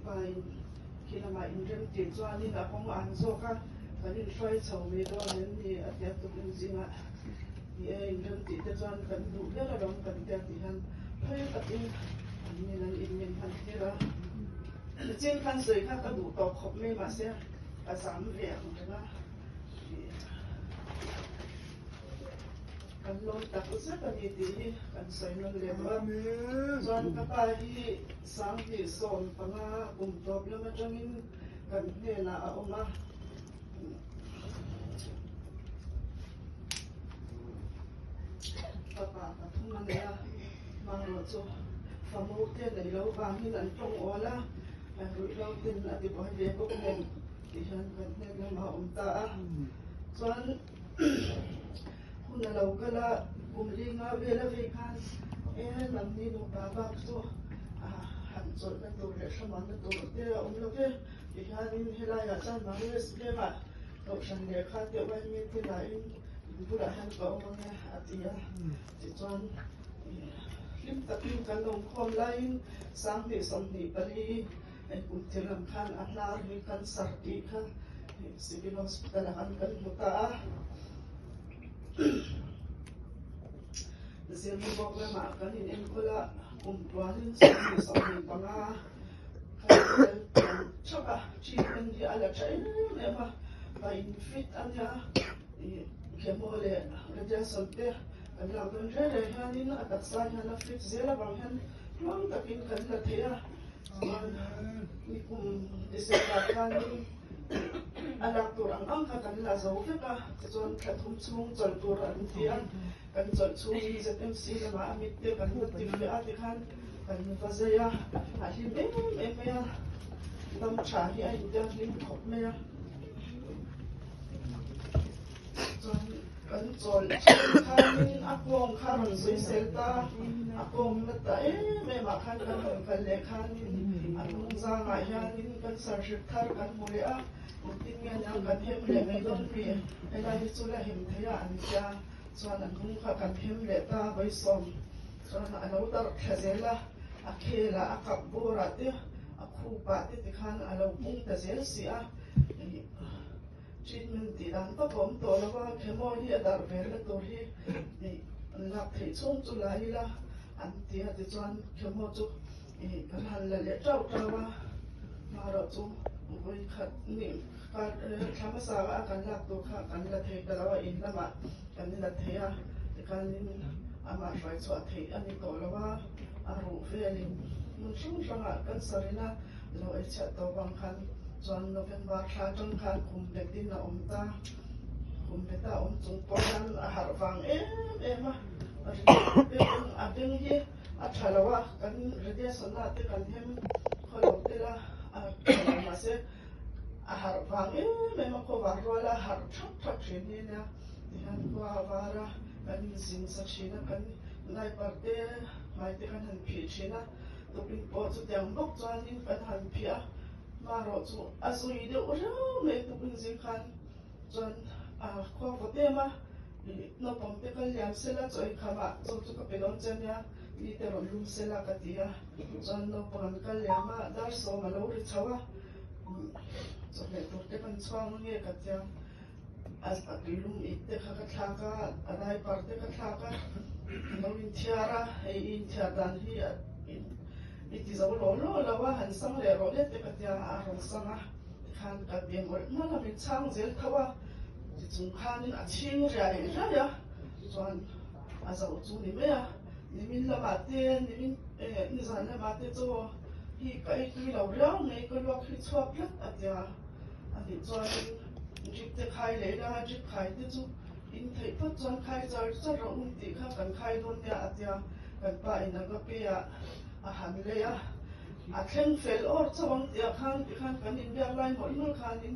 pai kina ma indrem ti chuan in a pong an zoka kanin hroi chho me do nen ni atia tu zinga ni indrem ti te chuan kan du le la rom kan te ti han phai takin ni nan in men han tira chen kan soi kha ka du to khop me ma se a sam ve na kan lo ta ku sa kan ni ti kan soi no le ma chuan ka pa hi sang hi son panga top le ma changin kan ne na a oma papa ka thum na ya ma ro chu famu te nei lo wang hi an tong ola an ru lo tin a ti bo ve ko nen ti han kan ne ma ta chuan kuna lo kala kumlinga vela ve khan lam ni no baba so han chol kan to le shaman to te lo ke ti hanin hela ya chan ma res le ma to shan le kha te wa mi ti lai bura han ko mo ne atia ti chuan lim takin kan long khom lain sang ni som ni pali en kun tiram khan anar ni kan sarti kha civil hospital kan muta Zia mi bok le ma kan in kola tuanin som ni panga chaka chi en di ala chai ne ma ba in fit anya kemole raja sonte kan la don re hanin atak sa na fit zela bang han long takin kan la thea ni kum isra kan anak turang ang kan la zo ka chon thum chung chol tur an tia kan chol chung ni ZMC ma amit te kan ti fi ati khan kan fazaya a hi me ya dam cha hi ai da lim khop me ya kan chol khan akong kharon soi selta akong na ta me ma khan kan le khan akong za nga ya nin kan sar thar kan mole a tin nga nang kan hem le me don pi ai la hi chula hem thaya an cha chuan an hung kha kan hem le ta bai som chuan an lo tar khazela a khela a kap bora te a khu pa te khan a lo bung ta zel si a treatment ti dan pa pom to la wa khemo hi adar ver la to hi la thei chung chu la hi la an ti ha ti chuan khemo chu kan han la le trau wa ma ro chu voi khat ni ka thama sa wa kan la to kha kan la thei ta la wa in la ma kan la thei a kan ama rai chu a thei ani to la wa a ru velin mun chung sanga kan sarina lo e cha to bang khan chuan November tha tang khan kum le tin na ta kum pe ta chung po dan a har wang ma a ding hi a thalawa kan rede sona te kan hem kholo te la a ma se a har wang ma ko war wala har thak thin ni na han wa wara kan sin sa china kan nai parte mai te kan han phi china to pin po chu dang bok chuan in kan han phia ma ro chu asui de ora me to pin zin khan chuan a kho ko te ma no pom te kan liam sela choi khama chu chu ka pelon chen ya ni te ron lum sela ka tia chuan no pom kan liam ma dar so ma lo ri chawa chu me to te kan chuang nge ka tia as a bilum itte kha ka tha ka anai parte ka tha ka no in thiara ei in thiadan hi it is all la wa han sang le ro le te ka tia a ron sanga khan ka bien ol ma la min chang zel thawa chi chung khan a ching ria ya chuan a zo chu ni me ya ni min la ma te ni min ni zan la ma te chu hi kai tu lo rang nei ko lo khi chhuak lat a tia a ni chuan jip te khai le na jip khai te chu in thei pa chuan khai zar zar ro un ti kha kan khai don ya a tia kan pa in ga pe ya a han le ya a thleng fel or chawang tia khan ti khan kan in bia lai hol mol khan in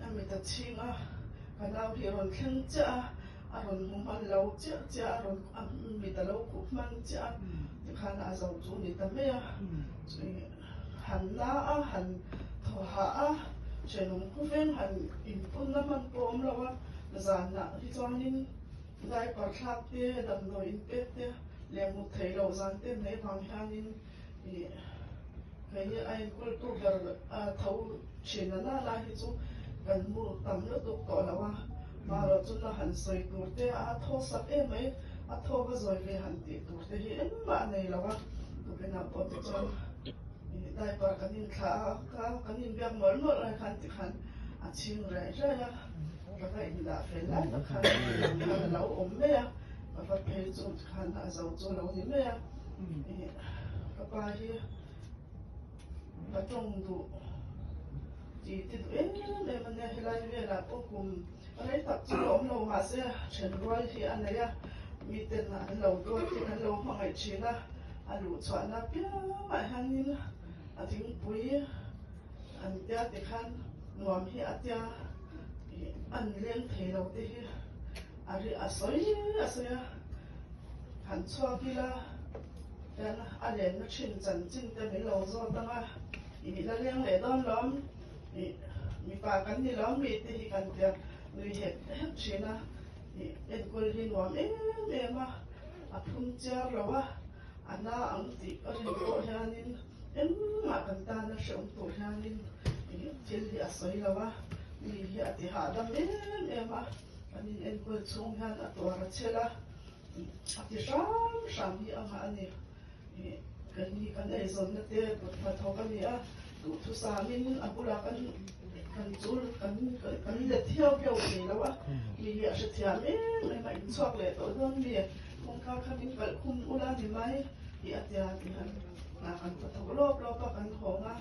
ami ta chinga kan au hi ron thleng cha a ron man lo cha ron mi ta lo ku man cha ti khan a zo chu ni ta me ya han na a han tho ha a chenum ku ven han in pun na man pom lo wa zan na hi chuanin dai par thak te dam no in pe te le mu thei lo zan te nei bang hanin cái ai cũng tu ver thấu chuyện là la hi chu kan mu tam lo tu to la wa ma ro chu la han soi tu te tho sak em ai tho ga zoi ve han ti tu te hi em ma nei la wa tu ke na po chu dai par kan in kha kan in biak mol mol ai khan ti khan ching rai ra ya ka ka in da fe la khan lo om me ya ka pe chu khan zo chu lo ni me ya ka pa hi ba trong du chỉ thì em mình nghe lại về là vô cùng cái tập trung ông lâu mà sẽ chuyển qua thì anh này à mi tên là anh lâu đôi thì anh lâu mà ngày chín là anh lụt chọn là biết mà hàng như anh tiếng bùi anh tia thì khăn ngòm hi anh lên thấy lâu thì anh đi soi hắn cho kia là anh lên nó chuyển dần trên cái mấy lâu rồi tăng à thì là lên để đón lắm mi pa kan ni lo mi te hi kan te ni het china en kol hin wam ma phun cha lo wa ana ang ti ri ko hanin ma kan ta na shom to hanin til hi asoi lo wa mi hi ati ha dam ma ani en kol chung han atwa chela ati sham hi ama ani kan ni kan ei zon na te pa tho kan ni a tu sa min apula kan chul kan le thiau piau ni la wa mi ya she thiam mai chok le to don mi kong ka kha min kal khum ula ni mai ya tia ni na kan pa tho lo pa kan ho nga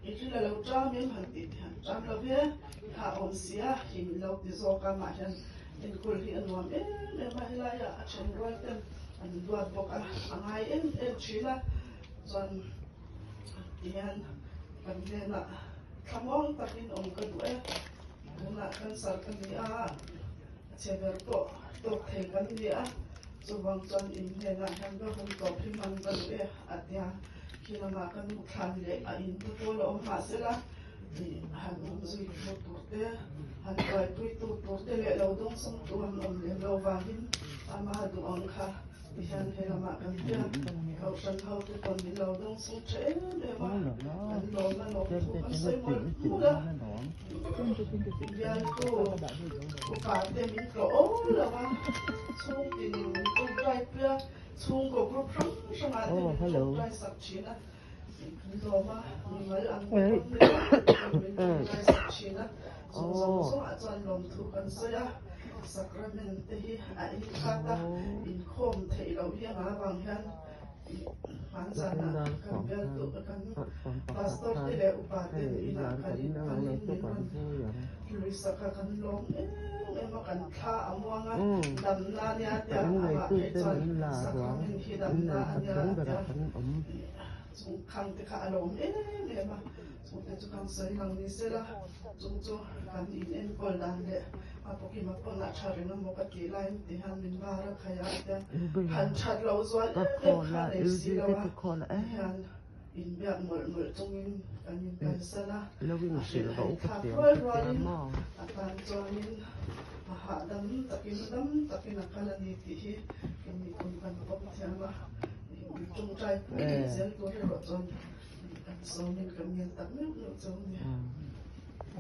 i la lo tra mi han ti han cham lo ve ha on sia him lo ti zo ka ma han en kul hi an wam ma hila ya chen roi ten an duat boka angai en chila zon yan pandena kamong takin om kadue na kan sar kan dia cheber to the kan dia subang chan in he na han do hon to phi man ban le atya kina ma kan khan le a in to lo ma sela ni han om zui to te han kai tu te le lo dong song tu om le lo wa hin ama du on kha ihan he ma kan dia kau san hau tu kon ni lo dong song che le ma an lo na lo tu kan sai mo la ya ko pa te min ko la wa chung tin tu dai pia chung ko group from ma te dai sak china lo ma ni mal ang ko dai sak china so a chan lom thu kan sa ya sacrament hi a in khata in khom thei lo hi ma wang han man sana kan bel tu kan pastor te le upate ina kan lui saka kan long ma kan kha amwanga dam na nya ta ma pe chan sacrament hi dam na nya chung khang te kha alom ma chung te chu kan sai lang ni se la chung chu kan in en kol dan le apoki ma pona chare na mo ka ti lain ti han min ba ra khaya ta han chat lo zwa khan e si lo han in biak mol chung in kan in kan sana loving shil ba u ka ti ma atan chonin ha dam takin akala ni ti hi kan ni kun kan pop thiama chung trai zel to ro chon so min kan yen tak no chon ni